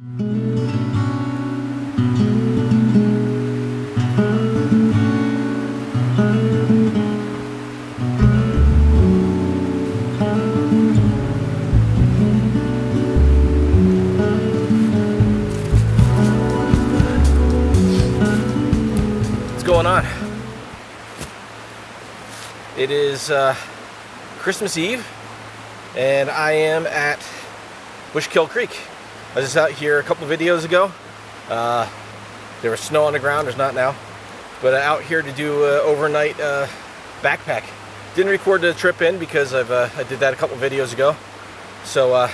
Going on. It is Christmas Eve, and I am at Bushkill Creek. I was just out here a couple videos ago. There was snow on the ground. There's not now, but out here to do overnight backpack. Didn't record the trip in because I did that a couple videos ago. So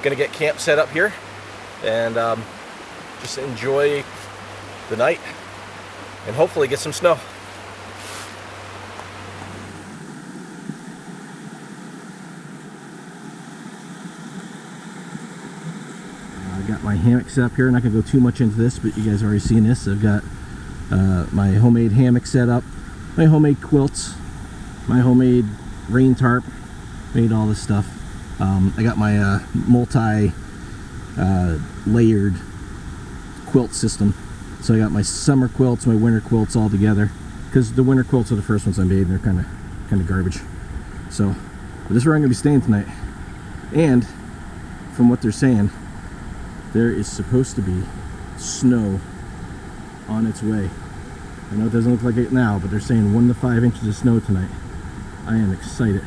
gonna get camp set up here and just enjoy the night and hopefully get some snow. I got my hammock set up here. I'm not gonna go too much into this, but you guys have already seen this. I've got my homemade hammock set up, my homemade quilts, my homemade rain tarp, made all this stuff. I got my multi-layered quilt system. So I got my summer quilts, my winter quilts all together, because the winter quilts are the first ones I made, and they're kind of garbage. So this is where I'm gonna be staying tonight. And from what they're saying, there is supposed to be snow on its way. I know it doesn't look like it now, but they're saying 1 to 5 inches of snow tonight. I am excited.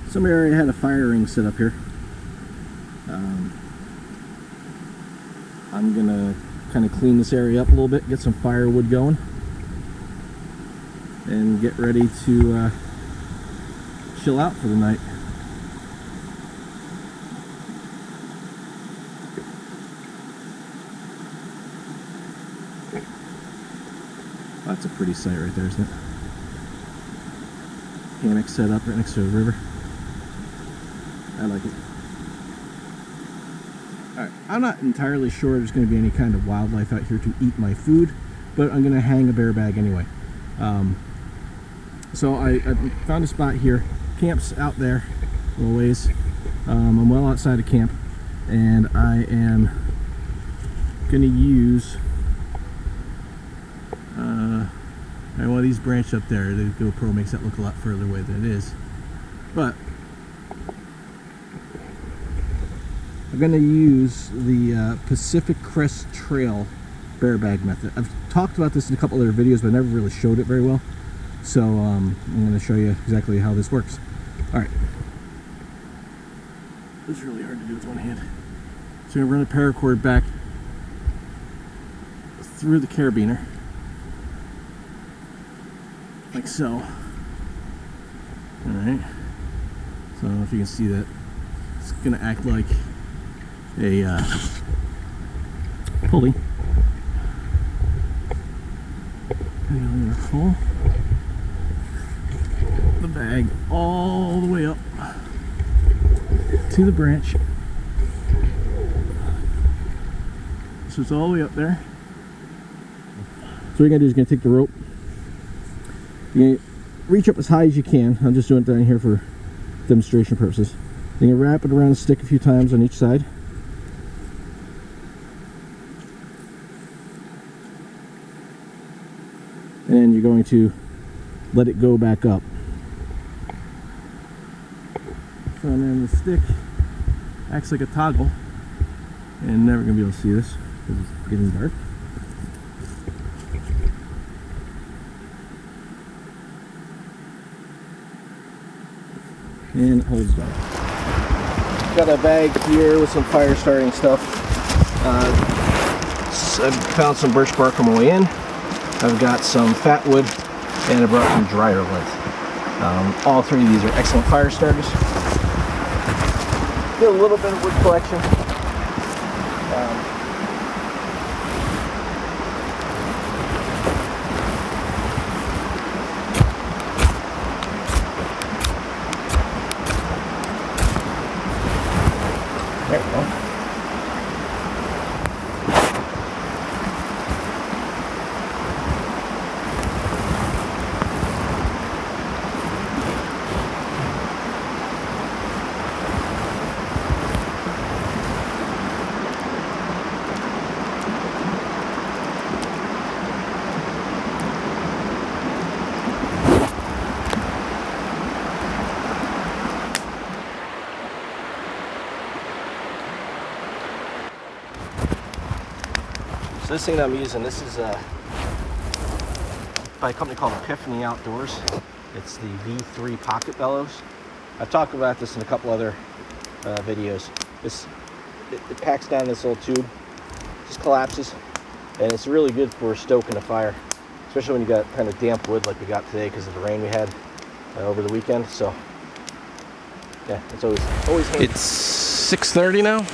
Somebody already had a fire ring set up here. I'm gonna kind of clean this area up a little bit, get some firewood going, and get ready to chill out for the night. That's a pretty sight right there, isn't it? Hammock set up right next to a river. I like it. Alright, I'm not entirely sure there's going to be any kind of wildlife out here to eat my food, but I'm going to hang a bear bag anyway. So I found a spot here. Camp's out there a little ways. I'm well outside of camp, and I am going to use one of these branches up there. The GoPro makes that look a lot further away than it is, but I'm going to use the Pacific Crest Trail bear bag method. I've talked about this in a couple other videos, but I never really showed it very well. So I'm going to show you exactly how this works. Alright. This is really hard to do with one hand. So I'm going to run a paracord back through the carabiner, like so. Alright. So I don't know if you can see that. It's going to act like a pulley. And I'm going to pull the bag all the way up to the branch. So it's all the way up there. So what you're going to do is you're going to take the rope. You're going to reach up as high as you can. I'm just doing it down here for demonstration purposes. You're going to wrap it around the stick a few times on each side. And you're going to let it go back up. Front end of the stick acts like a toggle, and never gonna be able to see this because it's getting dark. And it holds down. Got a bag here with some fire starting stuff. I found some birch bark on my way in. I've got some fat wood, and I brought some dryer wood. All three of these are excellent fire starters. Get a little bit of wood collection. There we go. So this thing that I'm using, this is by a company called Epiphany Outdoors. It's the V3 Pocket Bellows. I've talked about this in a couple other videos. It packs down this little tube, just collapses, and it's really good for stoking a fire, especially when you got kind of damp wood like we got today because of the rain we had over the weekend. So yeah, it's always handy. It's 6:30 now,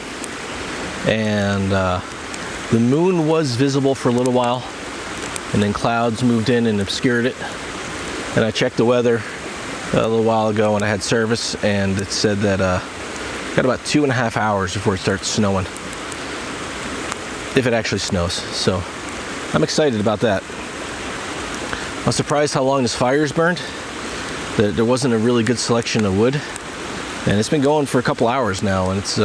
and the moon was visible for a little while, and then clouds moved in and obscured it. And I checked the weather a little while ago when I had service, and it said that got about 2.5 hours before it starts snowing, if it actually snows. So I'm excited about that. I was surprised how long this fire's burned. There wasn't a really good selection of wood, and it's been going for a couple hours now, and it's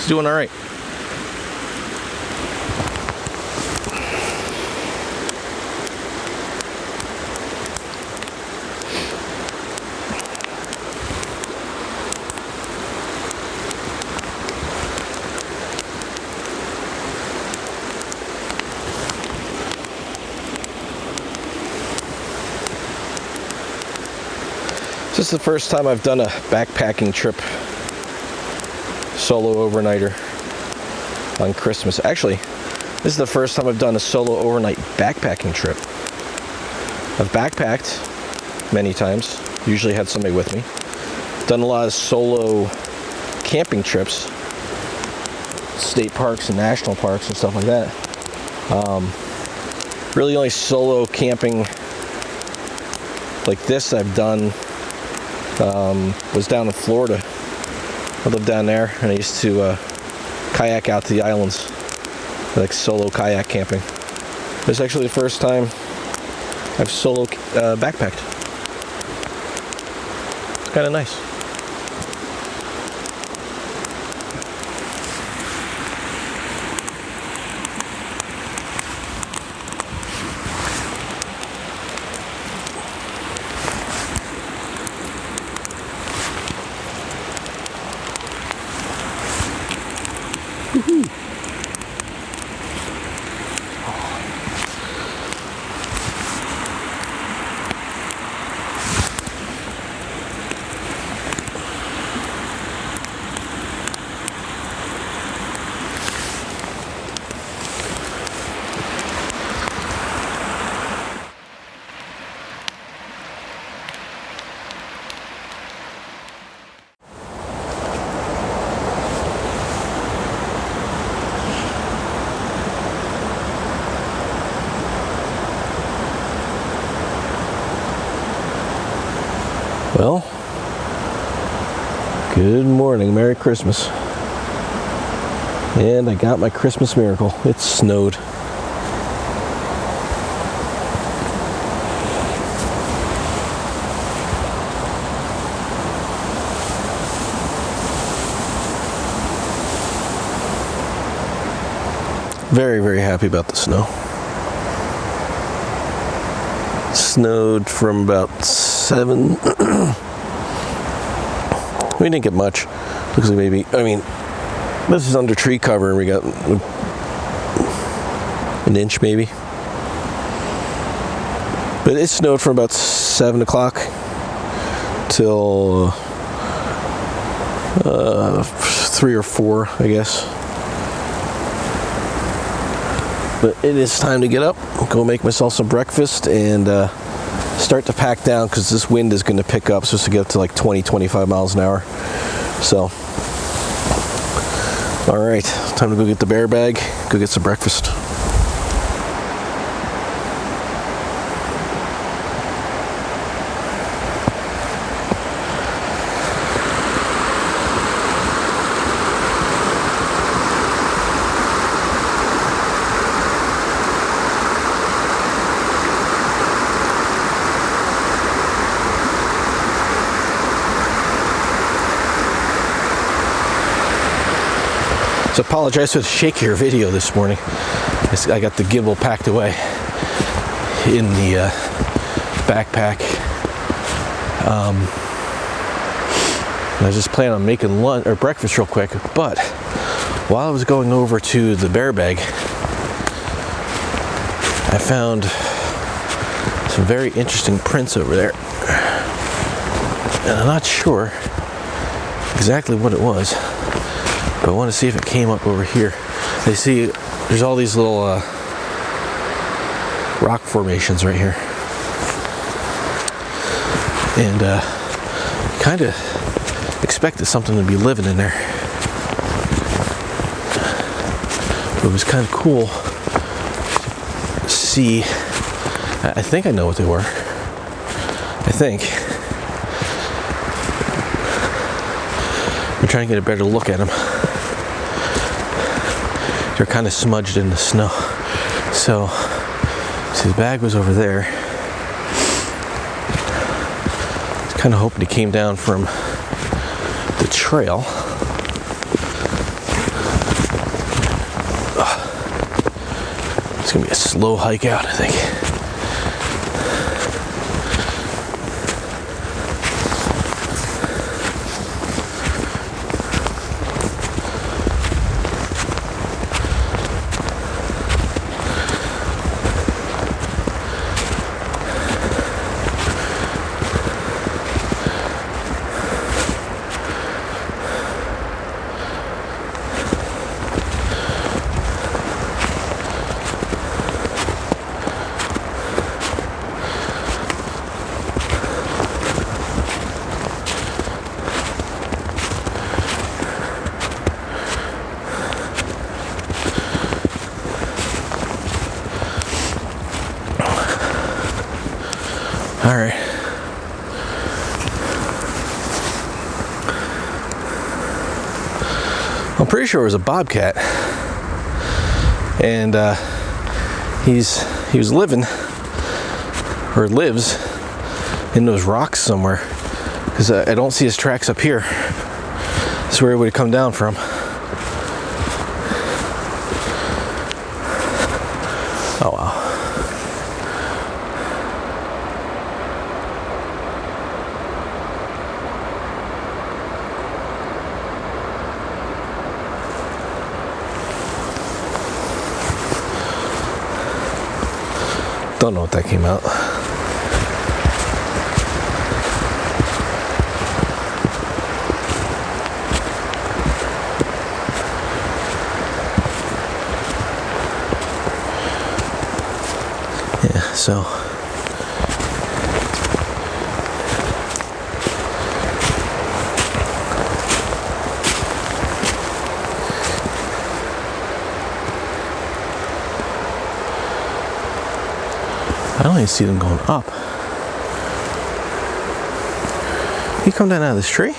doing all right. This is the first time I've done a backpacking trip, solo overnighter on Christmas. Actually, this is the first time I've done a solo overnight backpacking trip. I've backpacked many times, usually had somebody with me. Done a lot of solo camping trips, state parks and national parks and stuff like that. Really only solo camping like this I've done was down in Florida. I lived down there, and I used to kayak out to the islands, like solo kayak camping. This is actually the first time I've solo backpacked. It's kind of nice. Well, good morning, Merry Christmas. And I got my Christmas miracle. It snowed. Very, very happy about the snow. It snowed from about 7. We didn't get much. Looks like maybe, I mean, this is under tree cover, and we got an inch maybe. But it snowed from about 7 o'clock till 3 or 4, I guess. But it is time to get up, go make myself some breakfast, and start to pack down, because this wind is going to pick up. It's supposed to get up to like 20-25 miles an hour. So, all right, time to go get the bear bag, go get some breakfast. So apologize for the shakier video this morning. I got the gimbal packed away in the backpack. I was just planning on making lunch or breakfast real quick, but while I was going over to the bear bag, I found some very interesting prints over there. And I'm not sure exactly what it was, but I want to see if it came up over here. You see, there's all these little rock formations right here. And kind of expected something to be living in there. But it was kind of cool to see. I think I know what they were. I think. I'm trying to get a better look at them. They're kind of smudged in the snow. So, see, the bag was over there. I was kind of hoping he came down from the trail. It's gonna be a slow hike out, I think. All right. I'm pretty sure it was a bobcat, and he was living or lives in those rocks somewhere, because I don't see his tracks up here. That's where he would have come down from. Oh wow. Don't know what that came out. Yeah, so I don't even see them going up. He come down out of this tree?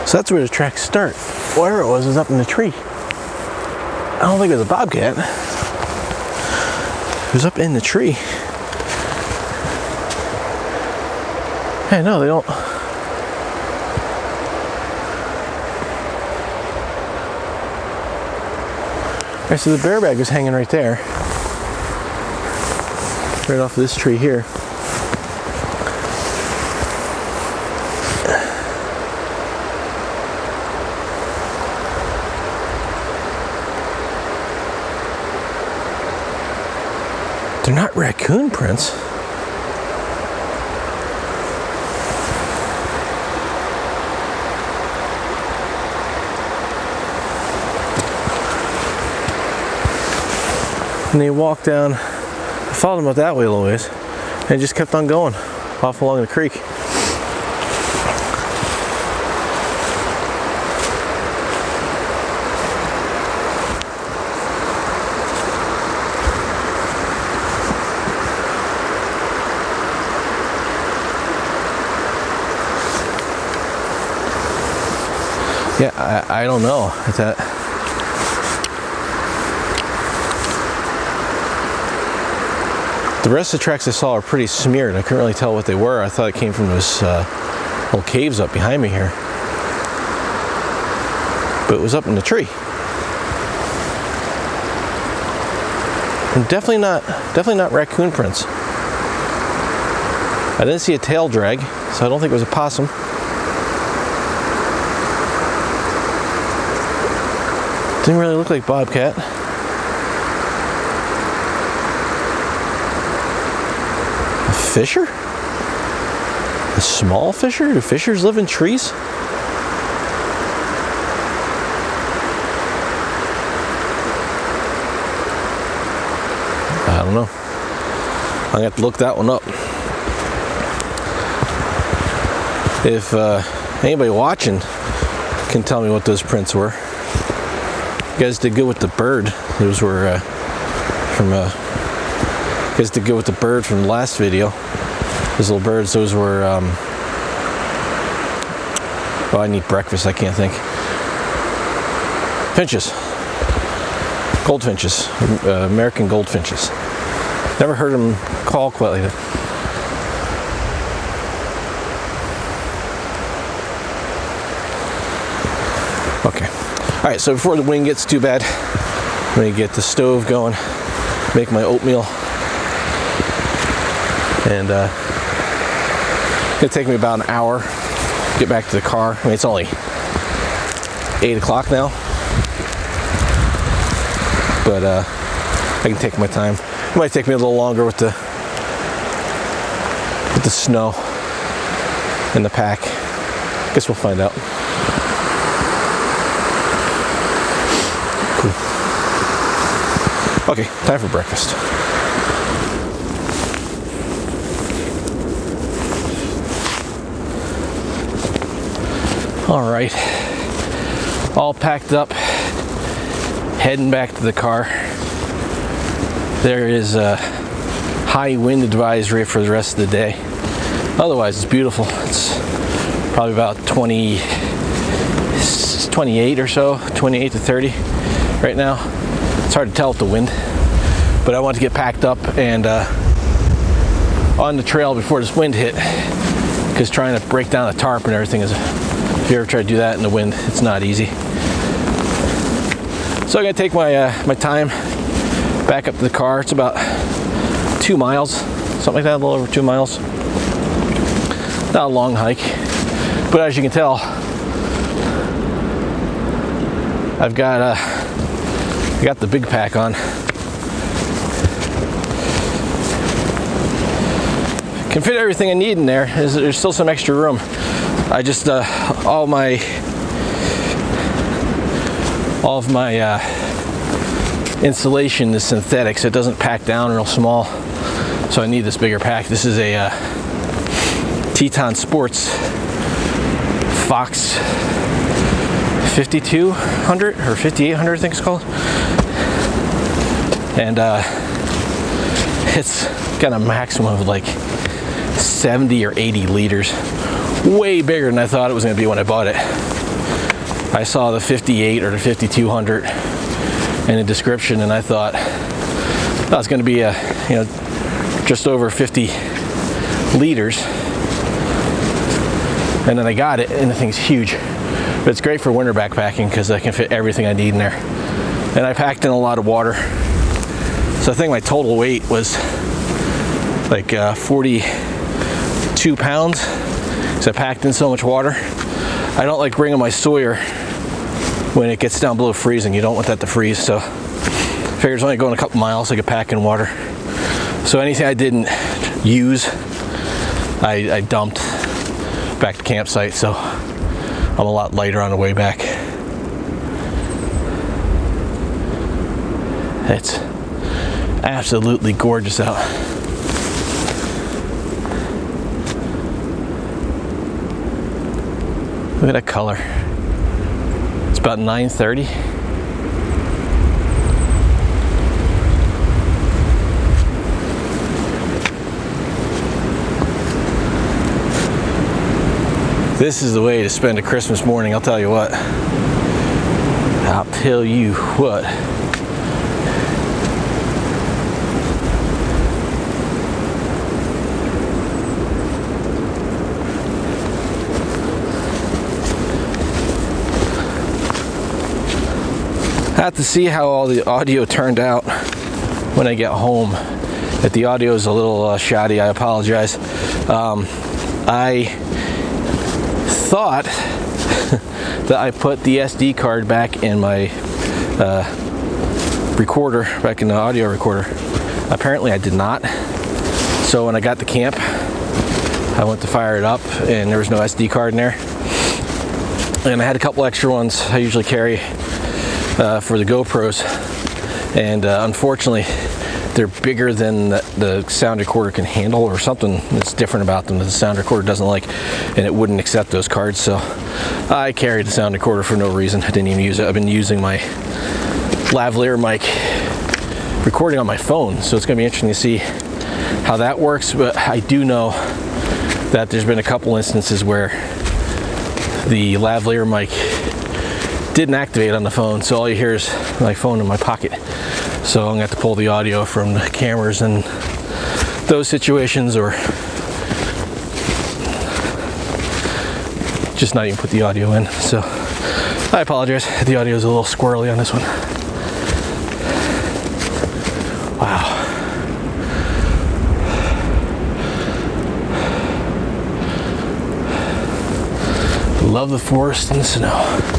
So that's where the tracks start. Where it was up in the tree. I don't think it was a bobcat. It was up in the tree. Hey, no, they don't. Alright, so the bear bag was hanging right there. Right off of this tree here. They're not raccoon prints. And they walked down, I followed them up that way a little ways, and just kept on going off along the creek. Yeah, I don't know. The rest of the tracks I saw are pretty smeared. I couldn't really tell what they were. I thought it came from those little caves up behind me here. but it was up in the tree. And definitely not raccoon prints. I didn't see a tail drag, so I don't think it was a possum. Didn't really look like bobcat. A fisher? A small fisher? Do fishers live in trees? I don't know. I'm gonna have to look that one up. If anybody watching can tell me what those prints were. You guys did good with the bird. Those were you guys did good with the bird from the last video. Those little birds, those were, oh, I need breakfast, I can't think. Finches. Goldfinches. American goldfinches. Never heard them call quite like that. Okay. All right, so before the wind gets too bad, I'm gonna get the stove going, make my oatmeal, and it's gonna take me about an hour to get back to the car. I mean, it's only 8 o'clock now, but I can take my time. It might take me a little longer with the snow in the pack. Guess we'll find out. Cool. Okay, time for breakfast. All right, all packed up, heading back to the car. There is a high wind advisory for the rest of the day. Otherwise, it's beautiful. It's probably about 28 or so, 28 to 30 right now. It's hard to tell with the wind, but I want to get packed up and on the trail before this wind hit, because trying to break down the tarp and everything is, if you ever try to do that in the wind, it's not easy. So I'm gonna take my my time back up to the car. It's about 2 miles, something like that, a little over 2 miles. Not a long hike, but as you can tell, I've got I got the big pack on. Can fit everything I need in there. There's still some extra room. I just all of my insulation is synthetic, so it doesn't pack down real small. So I need this bigger pack. This is a Teton Sports Fox 5200 or 5800, I think it's called, and it's got a maximum of like 70 or 80 liters. Way bigger than I thought it was going to be when I bought it. I saw the 58 or the 5200 in the description, and I thought that was going to be just over 50 liters. And then I got it, and the thing's huge. But it's great for winter backpacking because I can fit everything I need in there. And I packed in a lot of water. So I think my total weight was like 42 pounds. So I packed in so much water. I don't like bringing my Sawyer when it gets down below freezing. You don't want that to freeze. So I figured it's only going a couple miles, I could pack in water. So anything I didn't use, I dumped back to campsite. So I'm a lot lighter on the way back. It's absolutely gorgeous out. Look at that color. It's about 9:30. This is the way to spend a Christmas morning, I'll tell you what. I'll tell you what. have to see how all the audio turned out when I get home. If the audio is a little shoddy, I apologize. I thought that I put the SD card back in my recorder, back in the audio recorder. Apparently I did not. So when I got to camp, I went to fire it up and there was no SD card in there. And I had a couple extra ones I usually carry for the GoPros. And unfortunately, they're bigger than the sound recorder can handle, or something that's different about them that the sound recorder doesn't like, and it wouldn't accept those cards. So I carried the sound recorder for no reason. I didn't even use it. I've been using my lavalier mic recording on my phone, so it's going to be interesting to see how that works. But I do know that there's been a couple instances where the lavalier mic didn't activate on the phone, so all you hear is my phone in my pocket. So I'm gonna have to pull the audio from the cameras in those situations, or just not even put the audio in. So I apologize, the audio is a little squirrely on this one. Wow. Love the forest and the snow.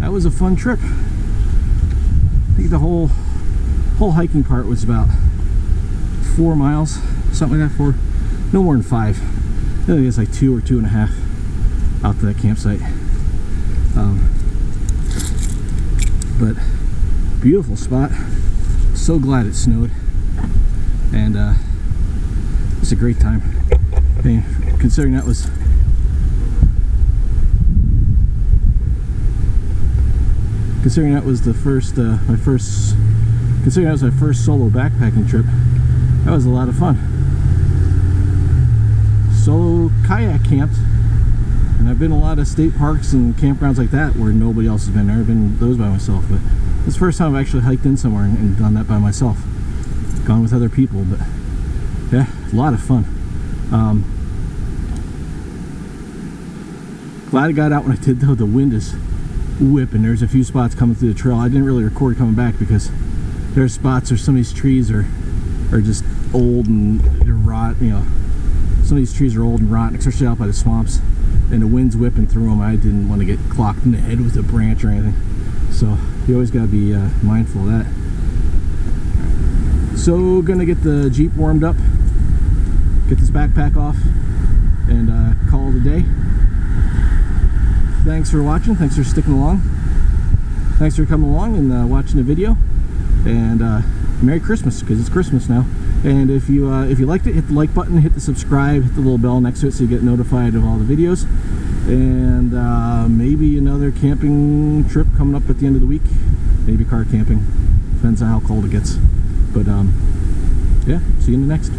That was a fun trip. I think the whole hiking part was about 4 miles, something like that. No more than 5. I think it's like 2 or 2.5 out to that campsite. But beautiful spot. So glad it snowed, and it's a great time. I mean, considering that was my first solo backpacking trip. That was a lot of fun. Solo kayak camped, and I've been a lot of state parks and campgrounds like that where nobody else has been there. I've been those by myself, but it's the first time I've actually hiked in somewhere and done that by myself. Gone with other people, but yeah, a lot of fun. Glad I got out when I did though. The wind is whipping. There's a few spots coming through the trail. I didn't really record coming back because there's spots where some of these trees are just old and they're rot. You know, some of these trees are old and rotten, especially out by the swamps, and the wind's whipping through them. I didn't want to get clocked in the head with a branch or anything, so you always got to be mindful of that. So gonna get the Jeep warmed up, get this backpack off, and call it a day. Thanks for watching. Thanks for sticking along. Thanks for coming along and watching the video. And Merry Christmas, because it's Christmas now. And if you liked it, hit the like button, hit the subscribe, hit the little bell next to it so you get notified of all the videos. And maybe another camping trip coming up at the end of the week. Maybe car camping. Depends on how cold it gets. But yeah, see you in the next.